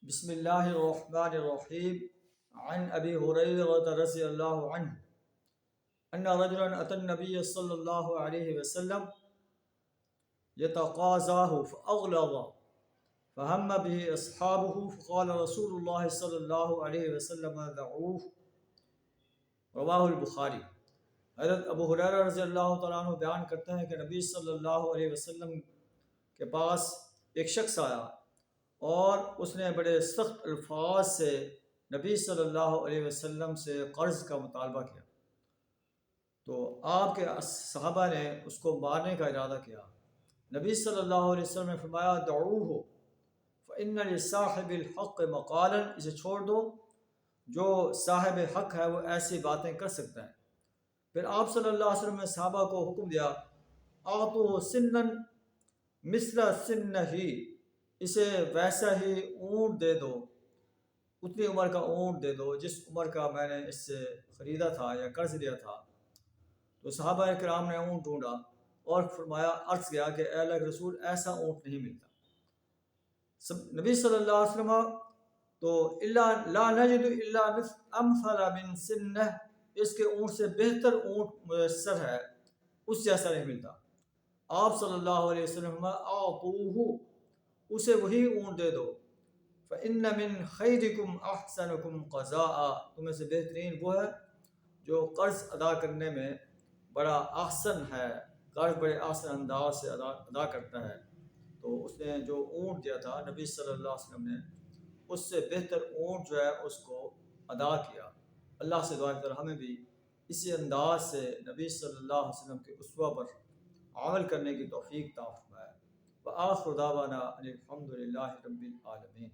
بسم اللہ الرحمن الرحیم عن ابی ہریرہ رضی اللہ عنہ ان رجلا اتى النبي صلی اللہ علیہ وسلم يتقاضاه فاغلظ فهم به اصحابه فقال رسول اللہ صلی اللہ علیہ وسلم دعوه رواہ البخاری۔ حضرت ابو ہریرہ رضی اللہ تعالیٰ عنہ بیان کرتے ہیں کہ نبی صلی اللہ علیہ وسلم کے پاس ایک شخص آیا اور اس نے بڑے سخت الفاظ سے نبی صلی اللہ علیہ وسلم سے قرض کا مطالبہ کیا، تو آپ کے صحابہ نے اس کو مارنے کا ارادہ کیا۔ نبی صلی اللہ علیہ وسلم نے فرمایا دعوہ فإن لصاحب الحق مقالا، اسے چھوڑ دو، جو صاحب حق ہے وہ ایسی باتیں کر سکتا ہے۔ پھر آپ صلی اللہ علیہ وسلم نے صحابہ کو حکم دیا اعطوہ سنا مثل سنہ، اسے ویسا ہی اونٹ دے دو، اتنی عمر کا اونٹ دے دو جس عمر کا میں نے اس سے خریدا تھا یا قرض لیا تھا۔ تو صحابہ کرام نے اونٹ ڈھونڈا اور فرمایا عرض کیا کہ اے اللہ کے رسول ایسا اونٹ نہیں ملتا۔ نبی صلی اللہ علیہ وسلم تو لا نجد الا امثل من سنہ، اس کے اونٹ سے بہتر اونٹ میسر ہے، اس جیسا نہیں ملتا۔ آپ صلی اللہ علیہ وسلم اعطوہ، اسے وہی اونٹ دے دو۔ فإن من خیرکم احسنکم قضاء، تمہیں سے بہترین وہ ہے جو قرض ادا کرنے میں بڑا احسن ہے، قرض بڑے احسن انداز سے ادا کرتا ہے۔ تو اس نے جو اونٹ دیا تھا نبی صلی اللہ علیہ وسلم نے اس سے بہتر اونٹ جو ہے اس کو ادا کیا۔ اللہ سے دعا کر ہمیں بھی اسی انداز سے نبی صلی اللہ علیہ وسلم کے اسوہ پر عمل کرنے کی توفیق عطا فرمائے۔ وآخر دعوانا ان الحمد للہ رب العالمین۔